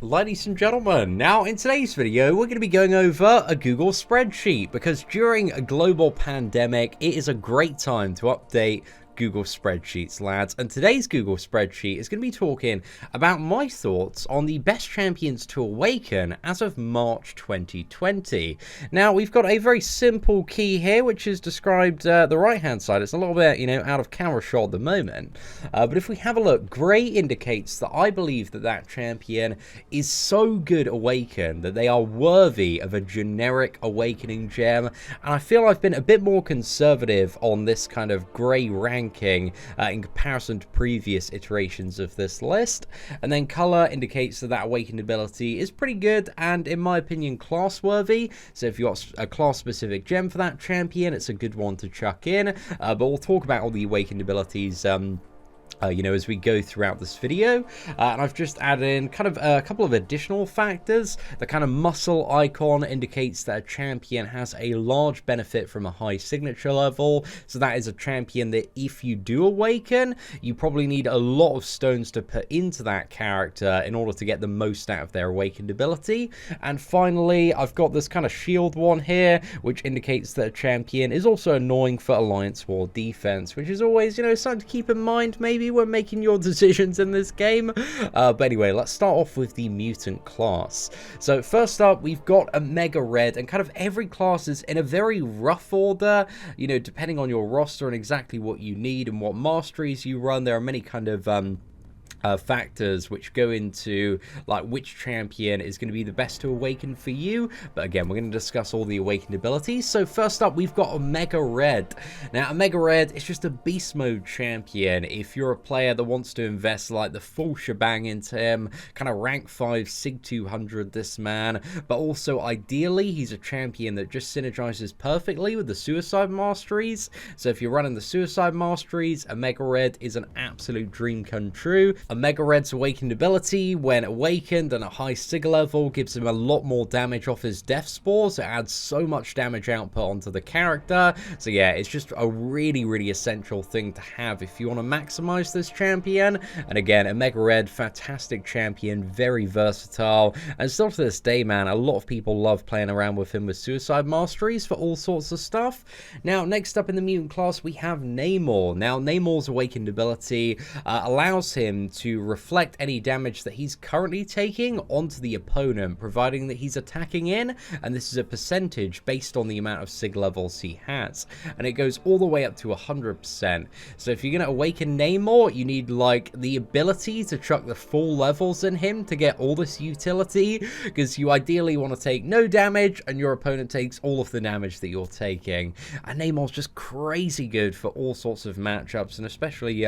Ladies and gentlemen, now in today's video we're going to be going over a Google spreadsheet because during a global pandemic it is a great time to update Google spreadsheets, lads. And today's Google spreadsheet is going to be talking about my thoughts on the best champions to awaken as of March 2020. Now we've got a very simple key here which is described the right hand side. It's a little bit, out of camera shot at the moment, but if we have a look, grey indicates that I believe that champion is so good awakened that they are worthy of a generic awakening gem, and I feel I've been a bit more conservative on this kind of grey rank in comparison to previous iterations of this list. And then color indicates that awakened ability is pretty good and in my opinion class worthy, so if you've got a class specific gem for that champion, it's a good one to chuck in, but we'll talk about all the awakened abilities as we go throughout this video, and I've just added in kind of a couple of additional factors. The kind of muscle icon indicates that a champion has a large benefit from a high signature level, so that is a champion that if you do awaken, you probably need a lot of stones to put into that character in order to get the most out of their awakened ability. And finally, I've got this kind of shield one here, which indicates that a champion is also annoying for Alliance War defense, which is always, something to keep in mind maybe when making your decisions in this game. But anyway, let's start off with the mutant class. So first up, we've got a Mega Red, and kind of every class is in a very rough order, depending on your roster and exactly what you need and what masteries you run. There are many kind of factors which go into like which champion is going to be the best to awaken for you, but again we're going to discuss all the awakened abilities. So first up, we've got a Mega Red. Now a Mega Red is just a beast mode champion. If you're a player that wants to invest like the full shebang into him, kind of rank 5 sig 200 this man, but also ideally he's a champion that just synergizes perfectly with the suicide masteries. So if you're running the suicide masteries, a Mega Red is an absolute dream come true. A Mega Red's awakened ability, when awakened and at high sig level, gives him a lot more damage off his death spores. It adds so much damage output onto the character. So yeah, it's just a really essential thing to have if you want to maximize this champion. And again, a Mega Red, fantastic champion, very versatile. And still to this day, man, a lot of people love playing around with him with suicide masteries for all sorts of stuff. Now, next up in the mutant class, we have Namor. Now, Namor's awakened ability allows him to reflect any damage that he's currently taking onto the opponent, providing that he's attacking in, and this is a percentage based on the amount of sig levels he has, and it goes all the way up to 100%. So if you're going to awaken Namor, you need like the ability to chuck the full levels in him to get all this utility, because you ideally want to take no damage and your opponent takes all of the damage that you're taking. And Namor's just crazy good for all sorts of matchups, and especially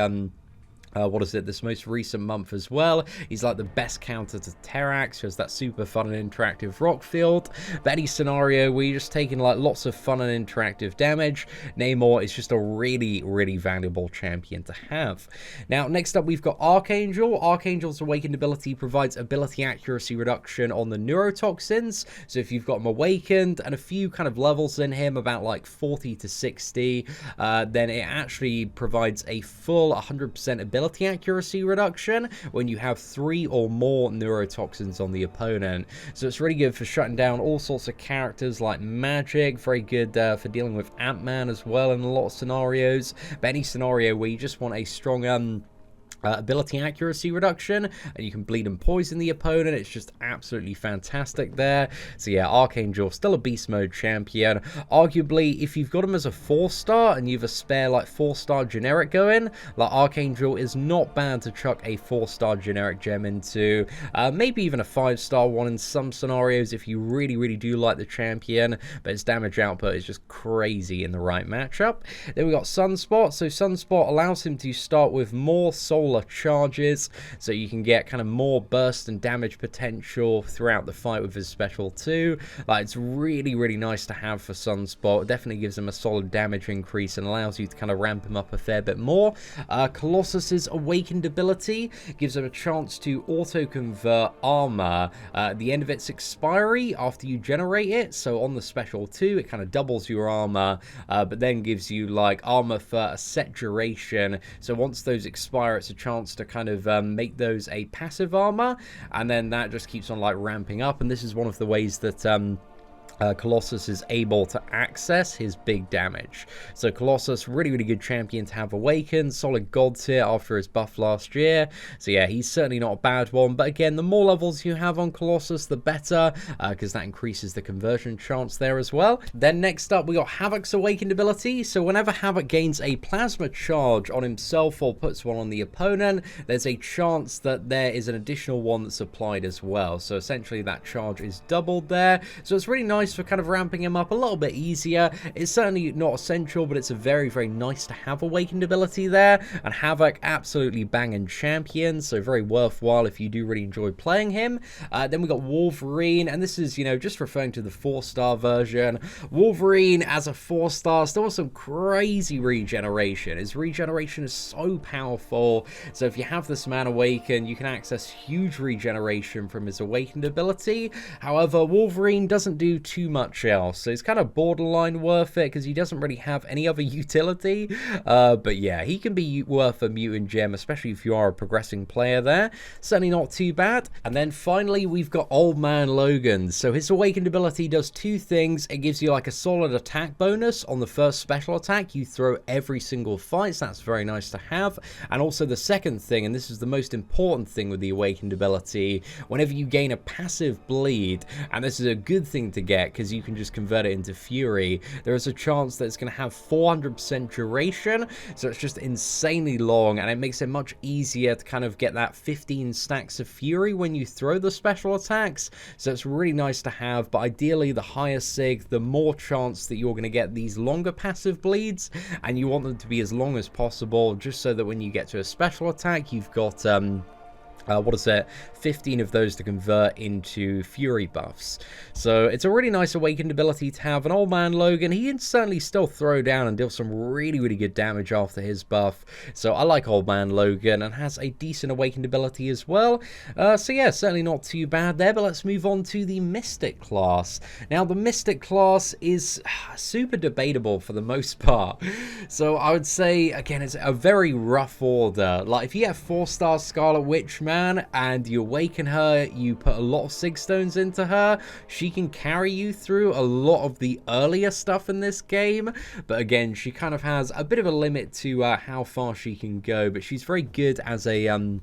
this most recent month as well. He's like the best counter to Terrax, who has that super fun and interactive rock field. But any scenario where you're just taking like lots of fun and interactive damage, Namor is just a really valuable champion to have. Now, next up, we've got Archangel. Archangel's awakened ability provides ability accuracy reduction on the neurotoxins. So if you've got him awakened and a few kind of levels in him, about like 40 to 60, then it actually provides a full 100% ability accuracy reduction when you have 3 or more neurotoxins on the opponent. So it's really good for shutting down all sorts of characters like magic, very good for dealing with Ant-Man as well in a lot of scenarios. But any scenario where you just want a strong ability accuracy reduction and you can bleed and poison the opponent, it's just absolutely fantastic there. So yeah, Archangel, still a beast mode champion. Arguably, if you've got him as a 4-star and you've a spare like 4-star generic going, like Archangel is not bad to chuck a 4-star generic gem into, maybe even a 5-star one in some scenarios if you really do like the champion, but its damage output is just crazy in the right matchup. Then we got Sunspot. So Sunspot allows him to start with more soul charges, so you can get kind of more burst and damage potential throughout the fight with his special too. Like, it's really nice to have for Sunspot. It definitely gives him a solid damage increase and allows you to kind of ramp him up a fair bit more. Colossus's awakened ability gives him a chance to auto-convert armor at the end of its expiry after you generate it. So on the special 2, it kind of doubles your armor, but then gives you like armor for a set duration. So once those expire, it's a chance to kind of make those a passive armor, and then that just keeps on like ramping up, and this is one of the ways that Colossus is able to access his big damage. So Colossus, really good champion to have Awaken, solid god tier after his buff last year. So yeah, he's certainly not a bad one, but again, the more levels you have on Colossus, the better, because that increases the conversion chance there as well. Then next up, we got Havoc's Awakened ability. So whenever Havoc gains a plasma charge on himself or puts one on the opponent, there's a chance that there is an additional one that's applied as well. So essentially that charge is doubled there. So it's really nice for kind of ramping him up a little bit easier. It's certainly not essential, but it's a very nice to have Awakened ability there. And Havoc, absolutely banging champion, so very worthwhile if you do really enjoy playing him. Then we got Wolverine, and this is, you know, just referring to the 4-star version. Wolverine as a 4-star, still some crazy regeneration. His regeneration is so powerful, so if you have this man Awaken, you can access huge regeneration from his Awakened ability. However, Wolverine doesn't do too much else, so it's kind of borderline worth it because he doesn't really have any other utility, but yeah, he can be worth a mutant gem, especially if you are a progressing player there. Certainly not too bad. And then finally we've got Old Man Logan. So his Awakened ability does two things. It gives you like a solid attack bonus on the first special attack you throw every single fight, so that's very nice to have. And also the second thing, and this is the most important thing with the Awakened ability, whenever you gain a passive bleed, and this is a good thing to get because you can just convert it into Fury, there is a chance that it's going to have 400% duration, so it's just insanely long, and it makes it much easier to kind of get that 15 stacks of Fury when you throw the special attacks. So it's really nice to have, but ideally the higher sig, the more chance that you're going to get these longer passive bleeds, and you want them to be as long as possible, just so that when you get to a special attack, you've got 15 of those to convert into Fury buffs. So it's a really nice Awakened ability to have. An Old Man Logan, he can certainly still throw down and deal some really good damage after his buff. So I like Old Man Logan, and has a decent Awakened ability as well. So yeah, certainly not too bad there, but let's move on to the Mystic class. Now the Mystic class is super debatable for the most part. So I would say, again, it's a very rough order. Like if you get 4-star Scarlet Witch, man, and you awaken her, you put a lot of Sig Stones into her, she can carry you through a lot of the earlier stuff in this game, but again, she kind of has a bit of a limit to how far she can go, but she's very good as a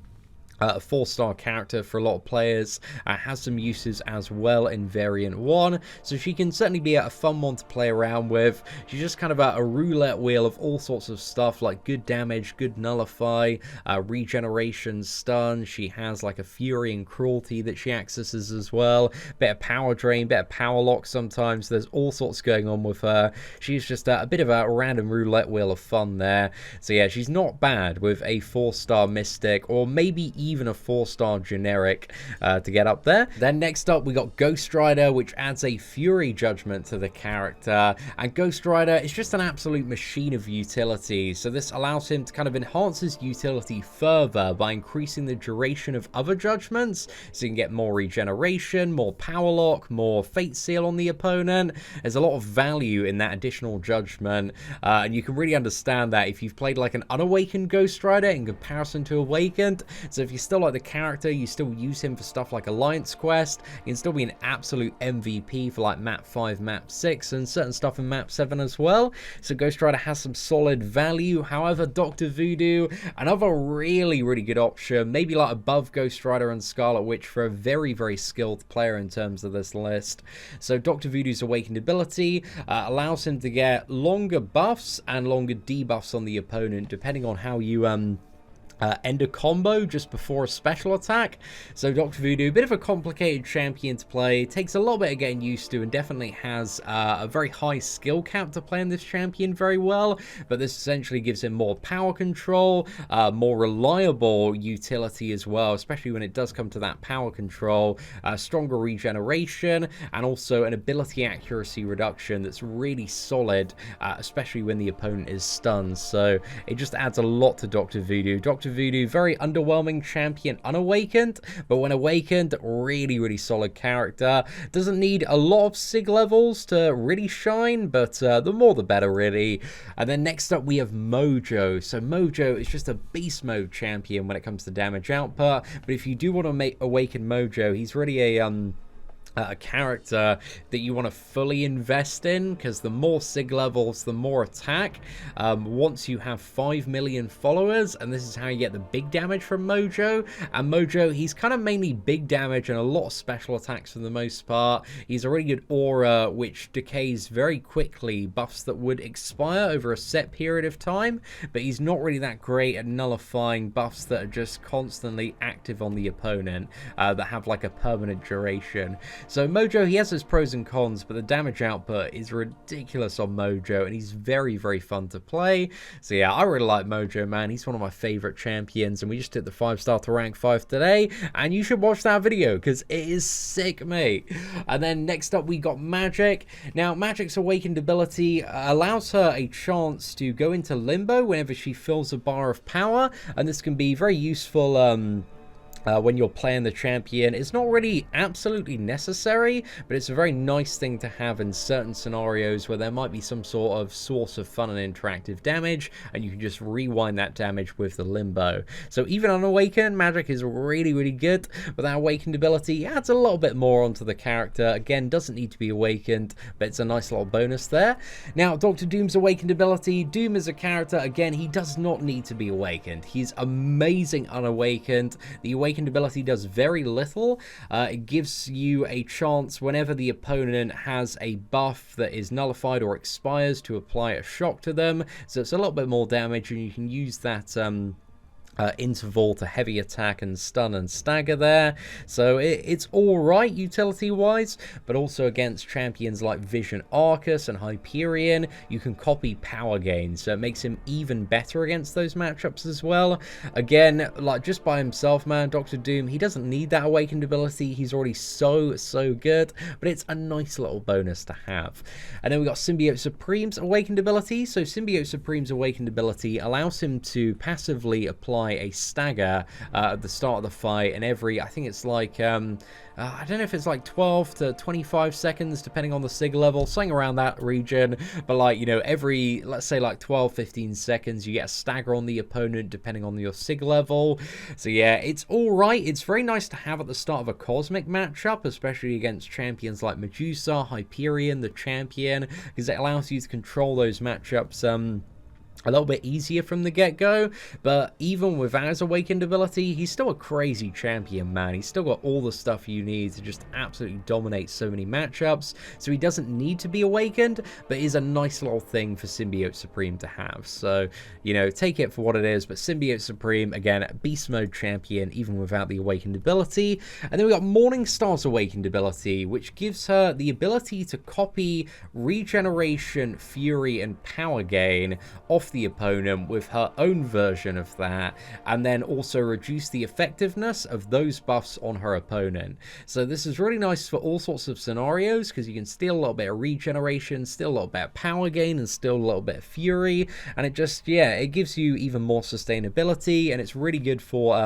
4-star character for a lot of players. Has some uses as well in variant 1, so she can certainly be a fun one to play around with. She's just kind of a roulette wheel of all sorts of stuff, like good damage, good nullify, regeneration, stun. She has like a fury and cruelty that she accesses as well, bit of power drain, bit of power lock sometimes. There's all sorts going on with her. She's just a bit of a random roulette wheel of fun there. So yeah, she's not bad with a 4-star Mystic, or maybe even a 4-star generic to get up there. Then next up we got Ghost Rider, which adds a Fury Judgment to the character, and Ghost Rider is just an absolute machine of utility. So this allows him to kind of enhance his utility further by increasing the duration of other judgments, so you can get more regeneration, more power lock, more fate seal on the opponent. There's a lot of value in that additional judgment, and you can really understand that if you've played like an unawakened Ghost Rider in comparison to awakened. So if you still like the character, you still use him for stuff like Alliance Quest, you can still be an absolute MVP for like map 5, map 6, and certain stuff in map 7 as well. So Ghost Rider has some solid value. However, Dr. Voodoo, another really good option, maybe like above Ghost Rider and Scarlet Witch for a very skilled player in terms of this list. So Dr. Voodoo's Awakened ability allows him to get longer buffs and longer debuffs on the opponent, depending on how you end a combo just before a special attack. So Dr. Voodoo, a bit of a complicated champion to play, takes a little bit of getting used to, and definitely has a very high skill cap to play in this champion very well, but this essentially gives him more power control, more reliable utility as well, especially when it does come to that power control, stronger regeneration, and also an ability accuracy reduction that's really solid, especially when the opponent is stunned. So it just adds a lot to Dr. Voodoo. Dr. Dr. Voodoo, very underwhelming champion unawakened, but when awakened, really solid character. Doesn't need a lot of sig levels to really shine, but the more the better, really. And then next up we have Mojo. So Mojo is just a beast mode champion when it comes to damage output, but if you do want to awaken Mojo, he's really a character that you want to fully invest in, because the more sig levels, the more attack. Once you have 5 million followers, and this is how you get the big damage from Mojo. And Mojo, he's kind of mainly big damage and a lot of special attacks for the most part. He's a really good aura which decays very quickly buffs that would expire over a set period of time, but he's not really that great at nullifying buffs that are just constantly active on the opponent, that have like a permanent duration. So Mojo, he has his pros and cons, but the damage output is ridiculous on Mojo, and he's very fun to play. So yeah, I really like Mojo, man. He's one of my favorite champions, and we just did the 5-star to rank 5 today, and you should watch that video because it is sick, mate. And then next up we got Magic. Now Magic's awakened ability allows her a chance to go into limbo whenever she fills a bar of power, and this can be very useful when you're playing the champion. It's not really absolutely necessary, but it's a very nice thing to have in certain scenarios where there might be some sort of source of fun and interactive damage, and you can just rewind that damage with the limbo. So even on Awaken, Magic is really good, but that awakened ability adds a little bit more onto the character. Again, doesn't need to be awakened, but it's a nice little bonus there. Now, Dr. Doom's awakened ability. Doom is a character, again, he does not need to be awakened. He's amazing unawakened. The awakened ability does very little. It gives you a chance whenever the opponent has a buff that is nullified or expires to apply a shock to them, so it's a little bit more damage, and you can use that interval to heavy attack and stun and stagger there. So it's alright utility wise, but also against champions like Vision Arcus and Hyperion, you can copy power gain, so it makes him even better against those matchups as well. Again, like just by himself, man, Dr. Doom, he doesn't need that awakened ability. He's already so good, but it's a nice little bonus to have. And then we got Symbiote Supreme's awakened ability. So Symbiote Supreme's awakened ability allows him to passively apply a stagger at the start of the fight, and every, I think it's like I don't know if it's like 12 to 25 seconds depending on the sig level, something around that region, but like, you know, every, let's say like 12-15 seconds you get a stagger on the opponent depending on your sig level. So yeah, it's alright. It's very nice to have at the start of a cosmic matchup, especially against champions like Medusa, Hyperion, the champion, because it allows you to control those matchups a little bit easier from the get-go. But even without his awakened ability, he's still a crazy champion, man. He's still got all the stuff you need to just absolutely dominate so many matchups, so he doesn't need to be awakened, but is a nice little thing for Symbiote Supreme to have. So, you know, take it for what it is, but Symbiote Supreme, again, beast mode champion even without the awakened ability. And then we got Morningstar's awakened ability, which gives her the ability to copy regeneration, fury, and power gain off the opponent with her own version of that, and then also reduce the effectiveness of those buffs on her opponent. So this is really nice for all sorts of scenarios, because you can steal a little bit of regeneration, steal a little bit of power gain, and steal a little bit of fury, and it just, yeah, it gives you even more sustainability, and it's really good for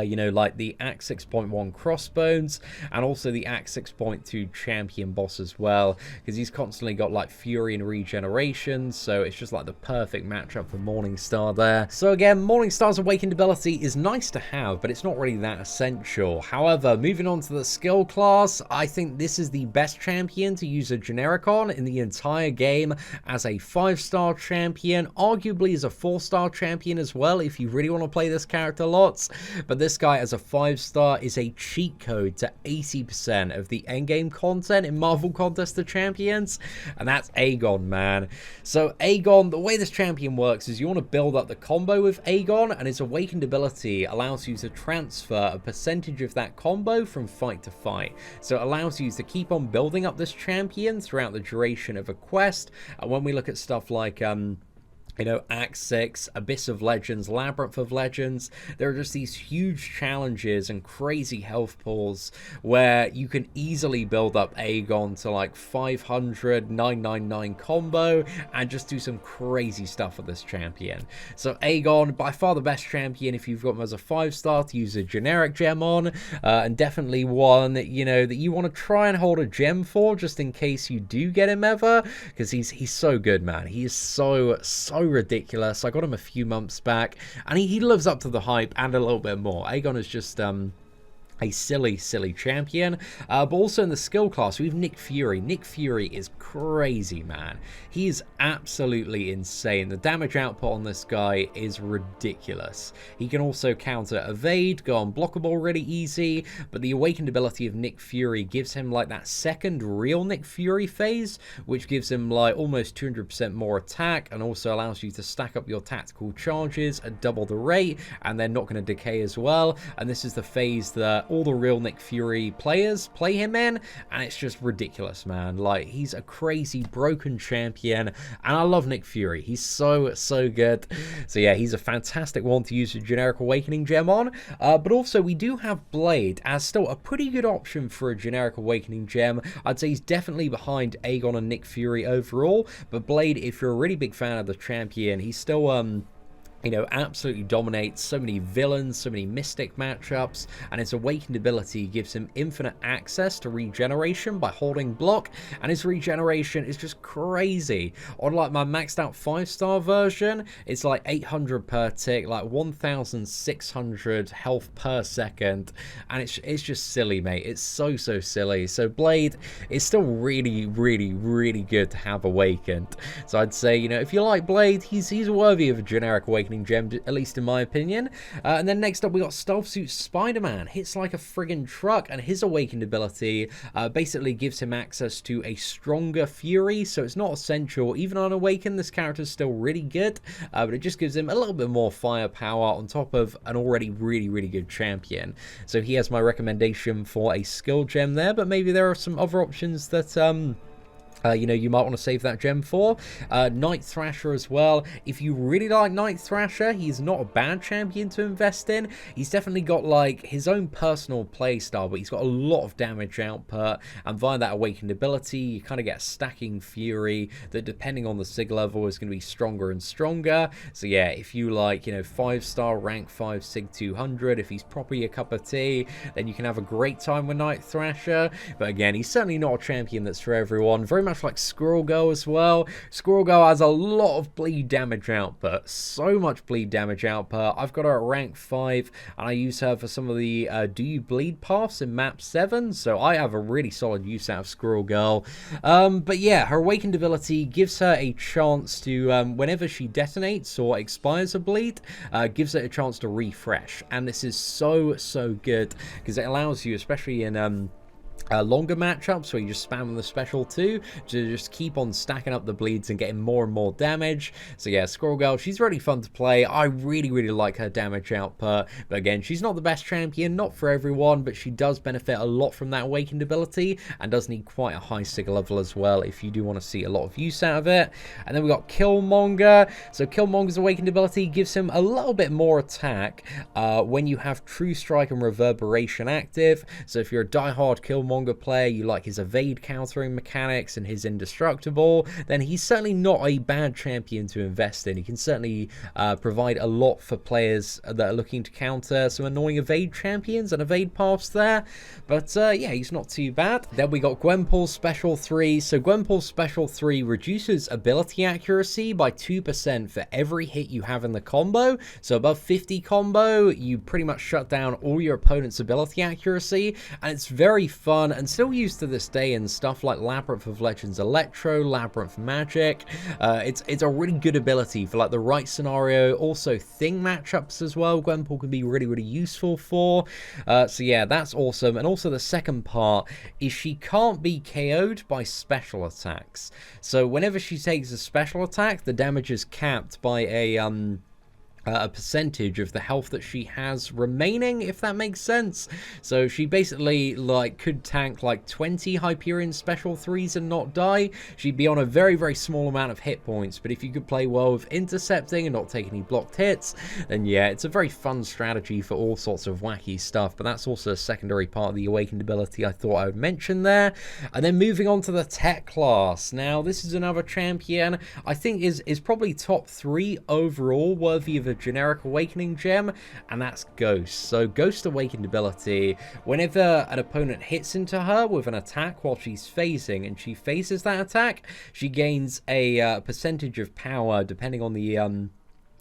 you know, like the Act 6.1 Crossbones, and also the Act 6.2 Champion boss as well, because he's constantly got like Fury and Regeneration, so it's just like the perfect matchup for Morningstar there. So again, Morningstar's awakened ability is nice to have, but it's not really that essential. However, moving on to the skill class, I think this is the best champion to use a generic on in the entire game as a 5-star champion, arguably as a 4-star champion as well, if you really want to play this character lots. But this guy as a 5-star is a cheat code to 80% of the endgame content in Marvel Contest of Champions, and that's Aegon, man. So Aegon, the way this champion works is you want to build up the combo with Aegon, and his awakened ability allows you to transfer a percentage of that combo from fight to fight. So it allows you to keep on building up this champion throughout the duration of a quest. And when we look at stuff like you know, Act 6, Abyss of Legends, Labyrinth of Legends. There are just these huge challenges and crazy health pools where you can easily build up Aegon to like 500, 999 combo and just do some crazy stuff with this champion. So Aegon, by far the best champion if you've got him as a 5-star to use a generic gem on, and definitely one that, you know, that you want to try and hold a gem for just in case you do get him ever, because he's so good, man. He is so ridiculous. I got him a few months back and he lives up to the hype and a little bit more. Aegon is just a silly champion, but also in the skill class we have Nick Fury. Nick Fury is crazy, man. He is absolutely insane. The damage output on this guy is ridiculous. He can also counter evade, go unblockable really easy, but the awakened ability of Nick Fury gives him like that second real Nick Fury phase, which gives him like almost 200% more attack and also allows you to stack up your tactical charges at double the rate, and they're not going to decay as well. And this is the phase that all the real Nick Fury players play him in, and it's just ridiculous, man. Like, he's a crazy broken champion, and I love Nick Fury. He's so good. So yeah, he's a fantastic one to use a generic awakening gem on, but also we do have Blade as still a pretty good option for a generic awakening gem. I'd say he's definitely behind Aegon and Nick Fury overall, but Blade, if you're a really big fan of the champion, he's still you know, absolutely dominates so many villains, so many mystic matchups, and his awakened ability gives him infinite access to regeneration by holding block, and his regeneration is just crazy. On like my maxed out 5-star version, it's like 800 per tick, like 1600 health per second, and it's just silly, mate. It's so silly. So Blade is still really good to have awakened. So I'd say, you know, if you like Blade, he's worthy of a generic awakening gem, at least in my opinion. And then next up we got Stealth Suit Spider-Man. Hits like a friggin' truck, and his awakened ability basically gives him access to a stronger Fury, so it's not essential. Even on Awaken, this character is still really good, but it just gives him a little bit more firepower on top of an already really good champion. So he has my recommendation for a skill gem there, but maybe there are some other options that you know, you might want to save that gem for. Night Thrasher as well. If you really like Night Thrasher, he's not a bad champion to invest in. He's definitely got like his own personal play style, but he's got a lot of damage output, and via that awakened ability you kind of get a stacking Fury that, depending on the sig level, is going to be stronger and stronger. So yeah, if you like, you know, 5-star rank 5 sig 200, if he's proper your cup of tea, then you can have a great time with Night Thrasher. But again, he's certainly not a champion that's for everyone. Very much like Squirrel Girl as well. Squirrel Girl has a lot of bleed damage output, so much bleed damage output. I've got her at rank 5, and I use her for some of the Do You Bleed paths in map 7, so I have a really solid use out of Squirrel Girl. But yeah, her awakened ability gives her a chance to, whenever she detonates or expires a bleed, gives it a chance to refresh, and this is so good because it allows you, especially in longer matchups where you just spam with the special 2 to just keep on stacking up the bleeds and getting more and more damage. So yeah, Squirrel Girl, she's really fun to play. I really like her damage output, but again, she's not the best champion, not for everyone, but she does benefit a lot from that awakened ability and does need quite a high sig level as well if you do want to see a lot of use out of it. And then we got Killmonger. So Killmonger's awakened ability gives him a little bit more attack when you have True Strike and Reverberation active. So if you're a diehard Killmonger player, you like his evade countering mechanics and his indestructible, then he's certainly not a bad champion to invest in. He can certainly provide a lot for players that are looking to counter some annoying evade champions and evade paths there. But yeah, he's not too bad. Then we got Gwenpool's Special 3. So Gwenpool's Special 3 reduces ability accuracy by 2% for every hit you have in the combo. So above 50 combo, you pretty much shut down all your opponent's ability accuracy, and it's very fun and still used to this day in stuff like Labyrinth of Legends Electro, Labyrinth Magic. It's a really good ability for like the right scenario. Also Thing matchups as well, Gwenpool can be really useful for. So yeah, that's awesome. And also the second part is she can't be KO'd by special attacks. So whenever she takes a special attack, the damage is capped by a a percentage of the health that she has remaining, if that makes sense. So she basically like could tank like 20 Hyperion special 3s and not die. She'd be on a very, very small amount of hit points, but if you could play well with intercepting and not take any blocked hits, then yeah, it's a very fun strategy for all sorts of wacky stuff. But that's also a secondary part of the Awakened ability I thought I would mention there. And then moving on to the tech class. Now this is another champion I think is probably top 3 overall worthy of a generic awakening gem, and that's Ghost. So Ghost Awakened ability, whenever an opponent hits into her with an attack while she's phasing and she phases that attack, she gains a percentage of power depending on the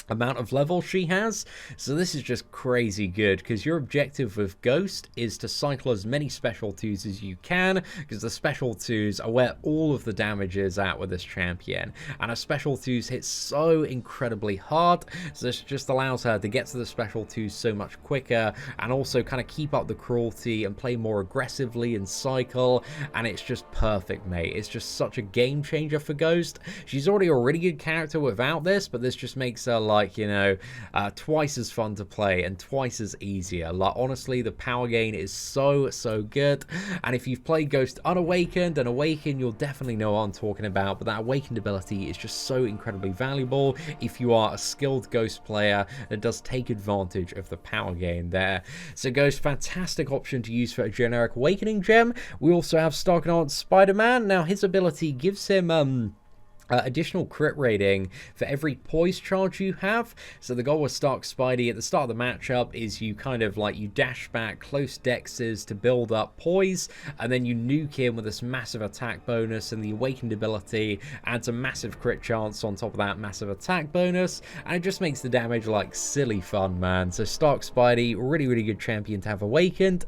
amount of level she has. So this is just crazy good, because your objective with Ghost is to cycle as many special 2s as you can, because the special 2s are where all of the damage is at with this champion, and her special 2s hit so incredibly hard, so this just allows her to get to the special 2s so much quicker, and also kind of keep up the cruelty and play more aggressively and cycle, and it's just perfect, mate. It's just such a game changer for Ghost. She's already a really good character without this, but this just makes her like, you know, twice as fun to play and twice as easier. Like, honestly, the power gain is so good, and if you've played Ghost Unawakened and Awaken, you'll definitely know what I'm talking about. But that Awakened ability is just so incredibly valuable if you are a skilled Ghost player that does take advantage of the power gain there. So Ghost, fantastic option to use for a generic Awakening gem. We also have Starknaut Spider-Man. Now his ability gives him additional crit rating for every poise charge you have. So the goal with Stark Spidey at the start of the matchup is you kind of like, you dash back close dexes to build up poise, and then you nuke him with this massive attack bonus, and the Awakened ability adds a massive crit chance on top of that massive attack bonus, and it just makes the damage like silly fun, man. So Stark Spidey, really good champion to have Awakened.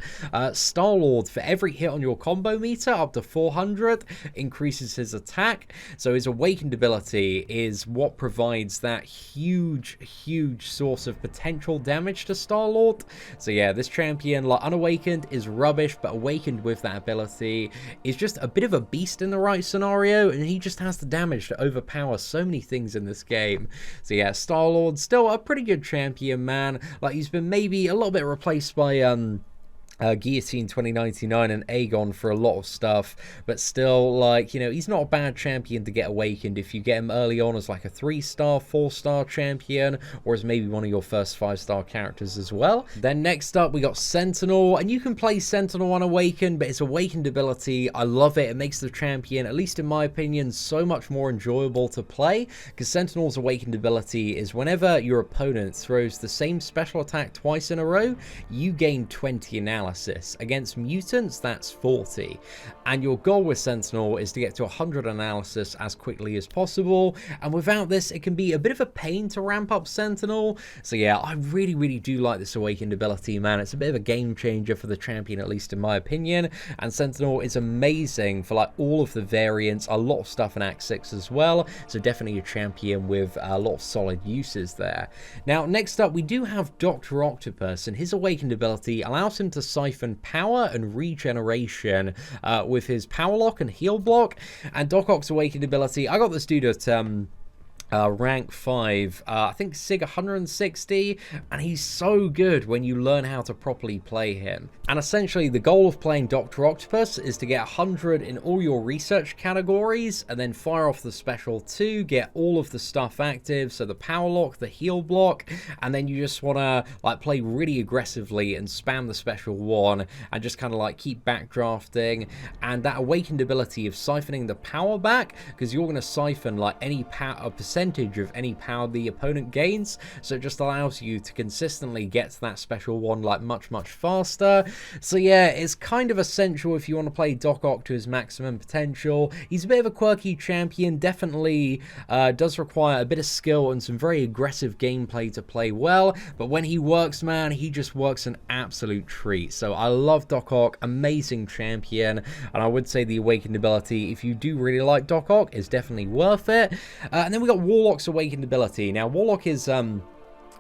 Star-Lord, for every hit on your combo meter up to 400 increases his attack. So his Awakened ability is what provides that huge source of potential damage to Star-Lord. So yeah, this champion, like, Unawakened is rubbish, but Awakened with that ability is just a bit of a beast in the right scenario, and he just has the damage to overpower so many things in this game. So yeah, Star-Lord, still a pretty good champion, man. Like, he's been maybe a little bit replaced by Guillotine 2099 and Aegon for a lot of stuff, but still, like, you know, he's not a bad champion to get Awakened if you get him early on as like a 3-star, 4-star champion, or as maybe one of your first 5-star characters as well. Then next up we got Sentinel, and you can play Sentinel on Awakened, but its Awakened ability, I love it. It makes the champion, at least in my opinion, so much more enjoyable to play, because Sentinel's Awakened ability is whenever your opponent throws the same special attack twice in a row, you gain 20 analysis. Against mutants, that's 40. And your goal with Sentinel is to get to 100 analysis as quickly as possible. And without this, it can be a bit of a pain to ramp up Sentinel. So yeah, I really do like this Awakened ability, man. It's a bit of a game changer for the champion, at least in my opinion. And Sentinel is amazing for like all of the variants, a lot of stuff in Act 6 as well. So definitely a champion with a lot of solid uses there. Now, next up, we do have Dr. Octopus, and his Awakened ability allows him to siphon power and regeneration with his power lock and heal block. And Doc Ock's Awakened ability, I got this dude at rank 5, I think Sig 160, and he's so good when you learn how to properly play him. And essentially the goal of playing Dr. Octopus is to get 100 in all your research categories, and then fire off the special 2, get all of the stuff active, so the power lock, the heal block, and then you just want to like play really aggressively and spam the special 1 and just kind of like keep backdrafting. And that Awakened ability of siphoning the power back, because you're going to siphon like any power percentage of any power the opponent gains, so it just allows you to consistently get to that special 1 like much faster. So yeah, it's kind of essential if you want to play Doc Ock to his maximum potential. He's a bit of a quirky champion, definitely does require a bit of skill and some very aggressive gameplay to play well, but when he works, man, he just works an absolute treat. So I love Doc Ock, amazing champion, and I would say the Awakened ability, if you do really like Doc Ock, is definitely worth it. And then we got Warlock's Awakened ability. Now, Warlock is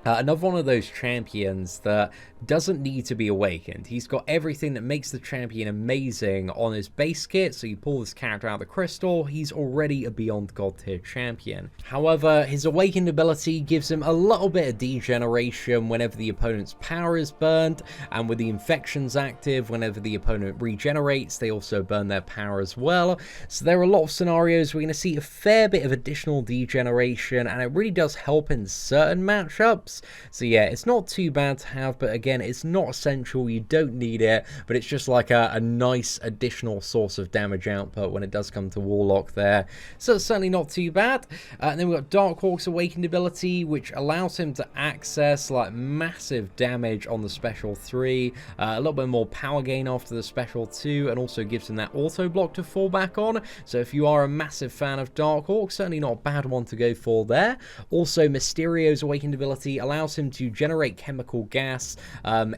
Another one of those champions that doesn't need to be awakened. He's got everything that makes the champion amazing on his base kit, so you pull this character out of the crystal, he's already a beyond god tier champion. However, his awakened ability gives him a little bit of degeneration whenever the opponent's power is burned, and with the infections active, whenever the opponent regenerates, they also burn their power as well. So there are a lot of scenarios we're going to see a fair bit of additional degeneration, and it really does help in certain matchups. So yeah, it's not too bad to have, but again, it's not essential, you don't need it, but it's just like a nice additional source of damage output when it does come to Warlock there. So it's certainly not too bad. And then we've got Darkhawk's awakened ability, which allows him to access like massive damage on the special 3, a little bit more power gain after the special 2, and also gives him that auto block to fall back on. So if you are a massive fan of Darkhawk, certainly not a bad one to go for there. Also, Mysterio's awakened ability allows him to generate chemical gas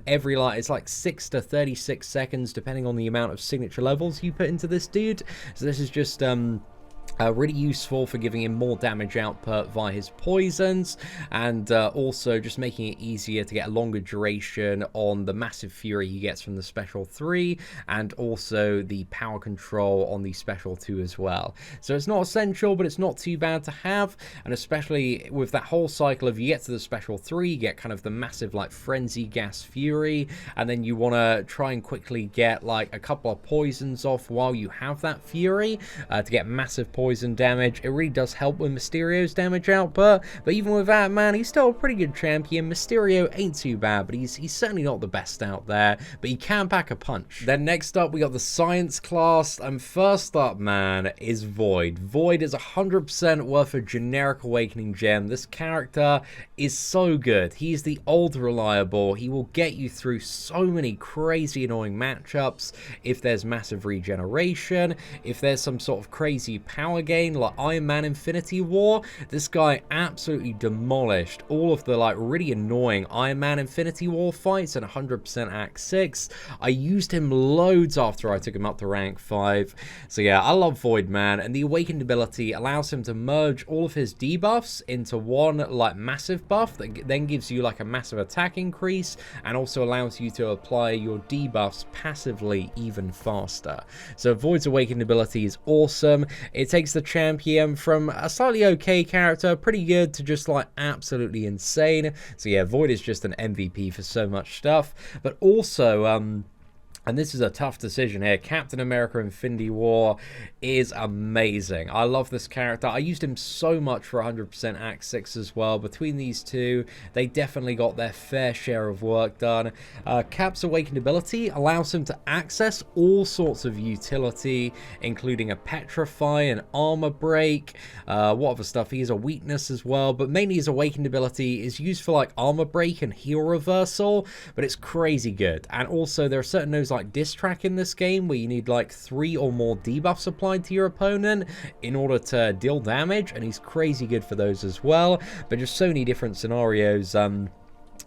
every, it's like 6 to 36 seconds, depending on the amount of signature levels you put into this dude. So this is just really useful for giving him more damage output via his poisons, and also just making it easier to get a longer duration on the massive fury he gets from the special 3, and also the power control on the special 2 as well. So it's not essential, but it's not too bad to have, and especially with that whole cycle of you get to the special 3, you get kind of the massive like frenzy gas fury, and then you want to try and quickly get like a couple of poisons off while you have that fury to get massive poison damage. It really does help with Mysterio's damage output, but even with that, man, he's still a pretty good champion. Mysterio ain't too bad, but he's certainly not the best out there, but he can pack a punch. Then next up, we got the science class, and first up, man, is Void. Void is 100% worth a generic awakening gem. This character is so good. He's the old reliable. He will get you through so many crazy annoying matchups if there's massive regeneration, if there's some sort of crazy power gain like Iron Man Infinity War. This guy absolutely demolished all of the like really annoying Iron Man Infinity War fights in 100% Act 6. I used him loads after I took him up to rank 5. So yeah, I love Void, man, and the awakened ability allows him to merge all of his debuffs into one like massive buff that then gives you like a massive attack increase, and also allows you to apply your debuffs passively even faster. So Void's awakened ability is awesome. It takes the champion from a slightly okay character, pretty good, to just like absolutely insane. So yeah, Void is just an MVP for so much stuff, but also and this is a tough decision here, Captain America Infinity War is amazing. I love this character. I used him so much for 100% Act 6 as well. Between these two, they definitely got their fair share of work done. Cap's awakened ability allows him to access all sorts of utility, including a Petrify, an Armor Break, what other stuff? He has a weakness as well, but mainly his awakened ability is used for like Armor Break and Heal Reversal, but it's crazy good. And also there are certain those like diss track in this game where you need like 3 or more debuffs applied to your opponent in order to deal damage, and he's crazy good for those as well. But just so many different scenarios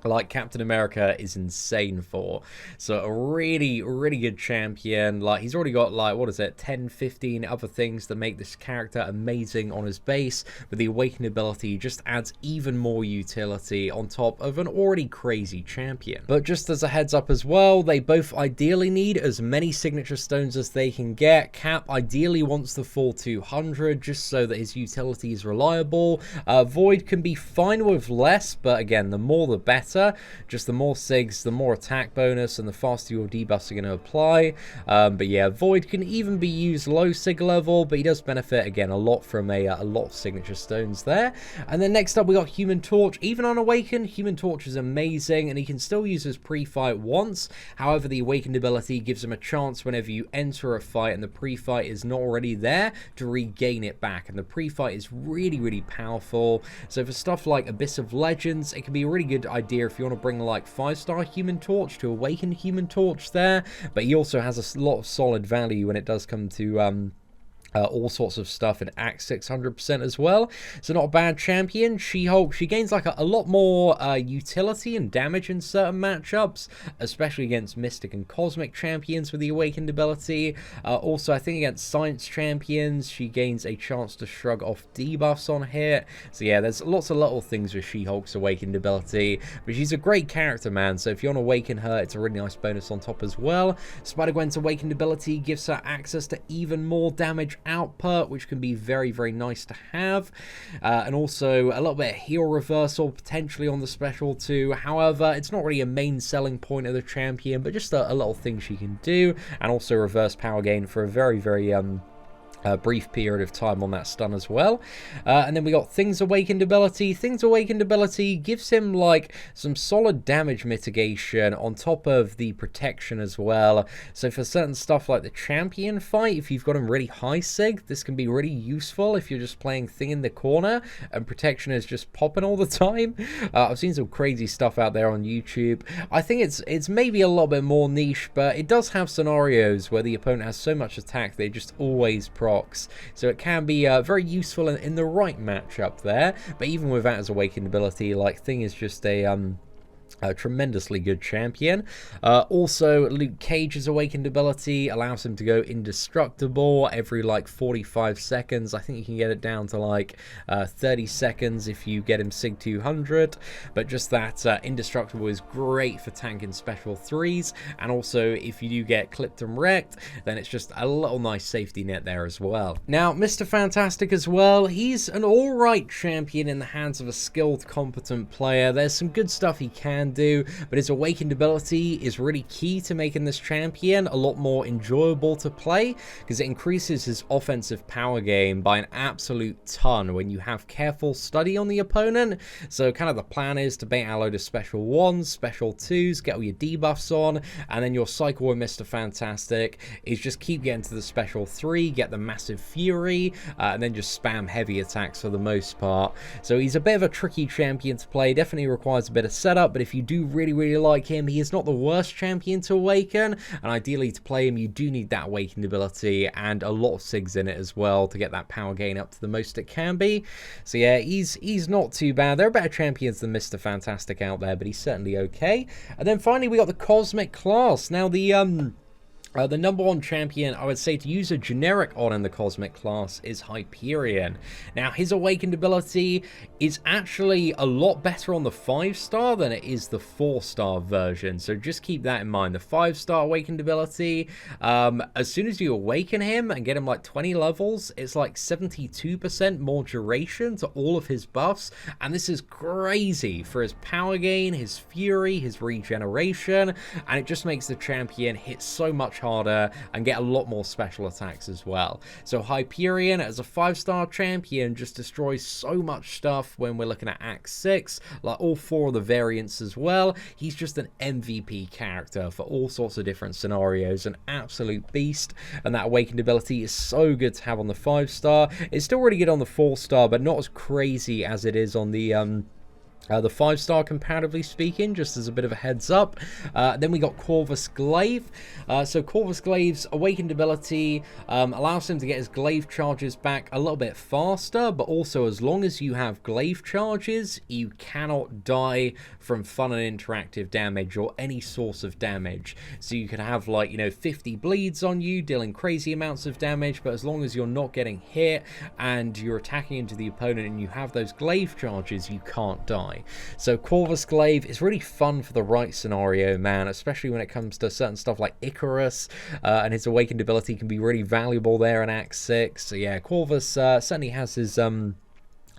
like Captain America is insane for. So a really, really good champion. Like, he's already got like, what is it, 10, 15 other things that make this character amazing on his base, but the awakened ability just adds even more utility on top of an already crazy champion. But just as a heads up as well, they both ideally need as many signature stones as they can get. Cap ideally wants the full 200 just so that his utility is reliable. Void can be fine with less, but again, the more the better. Just the more SIGs, the more attack bonus, and the faster your debuffs are going to apply. But yeah, Void can even be used low SIG level, but he does benefit, again, a lot from a lot of signature stones there. And then next up, we got Human Torch. Even on Awaken, Human Torch is amazing, and he can still use his pre-fight once. However, the Awakened ability gives him a chance whenever you enter a fight and the pre-fight is not already there to regain it back. And the pre-fight is really, really powerful. So for stuff like Abyss of Legends, it can be a really good idea if you want to bring like 5-star Human Torch to Awaken Human Torch there, but he also has a lot of solid value when it does come to all sorts of stuff in Act 600% as well. So not a bad champion. She-Hulk, she gains like a lot more utility and damage in certain matchups, especially against Mystic and Cosmic champions with the Awakened ability. Also, I think against Science champions, she gains a chance to shrug off debuffs on hit. So yeah, there's lots of little things with She-Hulk's Awakened ability, but she's a great character, man. So if you want to awaken her, it's a really nice bonus on top as well. Spider-Gwen's Awakened ability gives her access to even more damage output, which can be very, very nice to have. And also a little bit of heal reversal potentially on the special too. However, it's not really a main selling point of the champion, but just a little thing she can do. And also reverse power gain for a very, very brief period of time on that stun as well. And then we got Things Awakened ability. Things Awakened ability gives him like some solid damage mitigation on top of the protection as well. So for certain stuff like the champion fight, if you've got him really high sig, this can be really useful if you're just playing Thing in the corner and protection is just popping all the time. I've seen some crazy stuff out there on YouTube. I think it's maybe a little bit more niche, but it does have scenarios where the opponent has so much attack they just always so it can be very useful in the right matchup there. But even with that as Awakened ability, like Thing is just a tremendously good champion. Also, Luke Cage's Awakened ability allows him to go indestructible every like 45 seconds. I think you can get it down to like 30 seconds if you get him Sig 200. But just that indestructible is great for tanking special 3s. And also, if you do get clipped and wrecked, then it's just a little nice safety net there as well. Now, Mr. Fantastic as well. He's an alright champion in the hands of a skilled, competent player. There's some good stuff he can do, but his Awakened ability is really key to making this champion a lot more enjoyable to play, because it increases his offensive power gain by an absolute ton when you have careful study on the opponent. So kind of the plan is to bait out a load of special 1s, special 2s, get all your debuffs on, and then your cycle with Mr. Fantastic is just keep getting to the special 3, get the massive fury, and then just spam heavy attacks for the most part. So he's a bit of a tricky champion to play, definitely requires a bit of setup, but if you do really like him, he is not the worst champion to awaken, and ideally to play him you do need that Awakened ability and a lot of SIGs in it as well to get that power gain up to the most it can be. So yeah, he's not too bad. There are better champions than Mr. Fantastic out there, but he's certainly okay. And then finally we got the Cosmic class. Now the number one champion I would say to use a generic on in the Cosmic class is Hyperion. Now his Awakened ability is actually a lot better on the 5-star than it is the 4-star version, so just keep that in mind. The 5-star Awakened ability, as soon as you awaken him and get him like 20 levels, it's like 72% more duration to all of his buffs, and this is crazy for his power gain, his fury, his regeneration, and it just makes the champion hit so much harder and get a lot more special attacks as well. So Hyperion as a 5-star champion just destroys so much stuff when we're looking at Act 6, like all 4 of the variants as well. He's just an MVP character for all sorts of different scenarios, an absolute beast, and that Awakened ability is so good to have on the 5-star. It's still really good on the 4-star, but not as crazy as it is on the 5-star comparatively speaking, just as a bit of a heads up. Then we got Corvus Glaive. So Corvus Glaive's Awakened ability allows him to get his Glaive charges back a little bit faster, but also as long as you have Glaive charges, you cannot die from fun and interactive damage or any source of damage. So you can have like, 50 bleeds on you, dealing crazy amounts of damage, but as long as you're not getting hit and you're attacking into the opponent and you have those Glaive charges, you can't die. So Corvus Glaive is really fun for the right scenario, man, especially when it comes to certain stuff like Icarus, and his Awakened ability can be really valuable there in Act 6. So yeah, Corvus certainly has his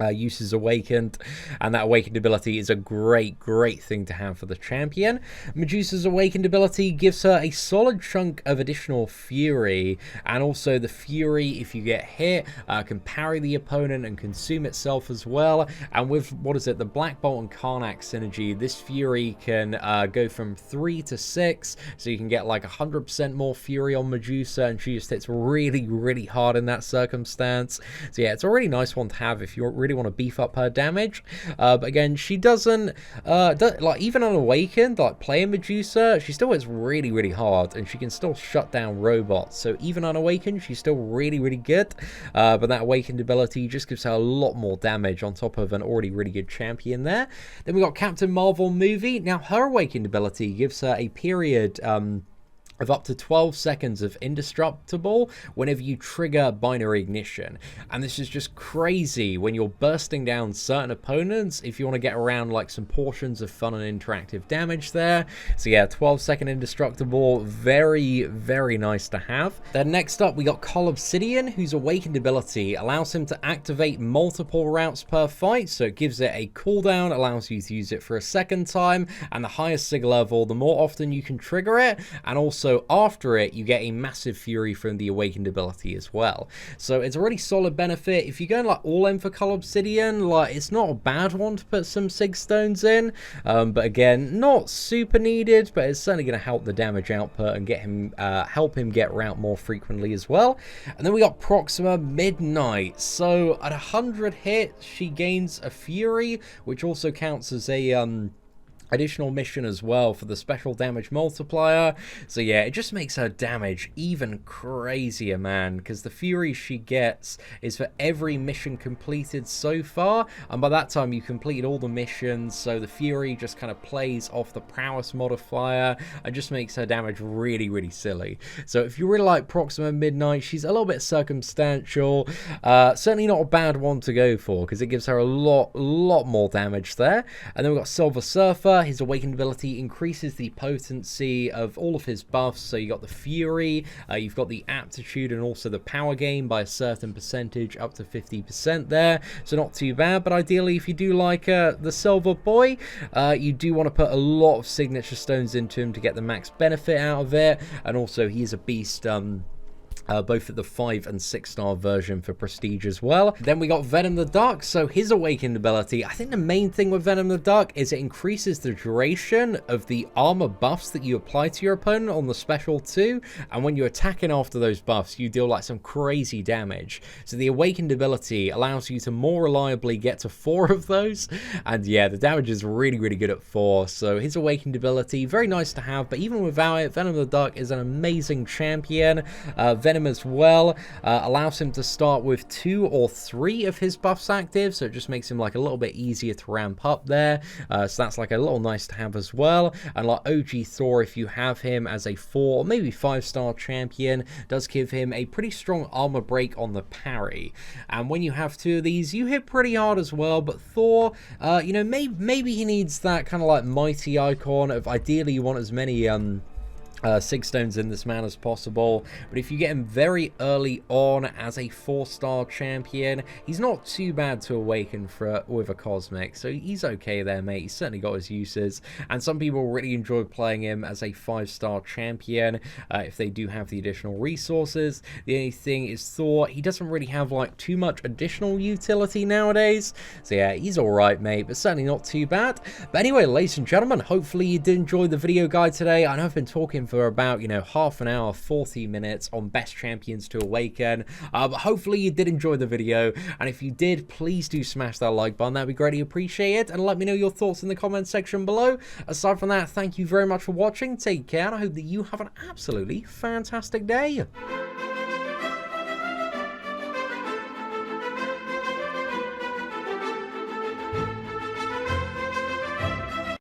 uses Awakened, and that Awakened ability is a great thing to have for the champion. Medusa's Awakened ability gives her a solid chunk of additional fury, and also the fury, if you get hit, can parry the opponent and consume itself as well. And with, the Black Bolt and Karnak synergy, this fury can go from 3 to 6, so you can get like 100% more fury on Medusa, and she just hits really hard in that circumstance. So yeah, it's a really nice one to have if you really really want to beef up her damage. But again, she doesn't, like, even on Awakened, like, playing Medusa, she still hits really, really hard, and she can still shut down robots. So even on Awakened, she's still really, really good. But that Awakened ability just gives her a lot more damage on top of an already really good champion there. Then we got Captain Marvel movie. Now, her Awakened ability gives her a period of up to 12 seconds of indestructible whenever you trigger binary ignition. And this is just crazy when you're bursting down certain opponents if you want to get around like some portions of fun and interactive damage there. So yeah, 12-second indestructible, very, very nice to have. Then next up, we got Col Obsidian, whose Awakened ability allows him to activate multiple routes per fight. So it gives it a cooldown, allows you to use it for a second time, and the higher sig level, the more often you can trigger it, and also after it, you get a massive fury from the Awakened ability as well. So it's a really solid benefit. If you're going like all in for Col Obsidian, like it's not a bad one to put some Sig Stones in. But again, not super needed, but it's certainly going to help the damage output and get him, help him get route more frequently as well. And then we got Proxima Midnight. So at 100 hits, she gains a fury, which also counts as a additional mission as well for the special damage multiplier. So yeah, it just makes her damage even crazier, man, because the fury she gets is for every mission completed so far, and by that time you completed all the missions, so the fury just kind of plays off the prowess modifier and just makes her damage really, really silly. So if you really like Proxima Midnight, she's a little bit circumstantial, certainly not a bad one to go for because it gives her a lot more damage there. And then we've got Silver Surfer. His Awakened ability increases the potency of all of his buffs. So you got the Fury, you've got the Aptitude, and also the Power Gain by a certain percentage, up to 50% there. So not too bad, but ideally if you do like the Silver Boy, you do want to put a lot of signature stones into him to get the max benefit out of it. And also he's a beast, both at the 5 and 6-star version for prestige as well. Then we got Venom the Duck. So his Awakened ability, I think the main thing with Venom the Duck is it increases the duration of the armor buffs that you apply to your opponent on the special too, and when you're attacking after those buffs, you deal like some crazy damage. So the Awakened ability allows you to more reliably get to 4 of those, and yeah, the damage is really, really good at 4. So his Awakened ability, very nice to have, but even without it, Venom the Duck is an amazing champion. Venom as well allows him to start with 2 or 3 of his buffs active, so it just makes him like a little bit easier to ramp up there. So that's like a little nice to have as well. And like OG Thor, if you have him as a 4 or maybe 5-star champion, does give him a pretty strong armor break on the parry. And when you have 2 of these, you hit pretty hard as well. But Thor, you know, maybe he needs that kind of like mighty icon of ideally you want as many Sig Stones in this man as possible, but if you get him very early on as a 4-star champion, he's not too bad to awaken for with a cosmic, so he's okay there, mate. He's certainly got his uses, and some people really enjoy playing him as a 5-star champion if they do have the additional resources. The only thing is Thor, he doesn't really have like too much additional utility nowadays, so yeah, he's alright, mate, but certainly not too bad. But anyway, ladies and gentlemen, hopefully you did enjoy the video guide today. I know I've been talking for about, you know, half an hour, 40 minutes on best champions to awaken, but hopefully you did enjoy the video, and if you did, please do smash that like button. That'd be greatly appreciated, and let me know your thoughts in the comments section below. Aside from that, thank you very much for watching, take care, and I hope that you have an absolutely fantastic day.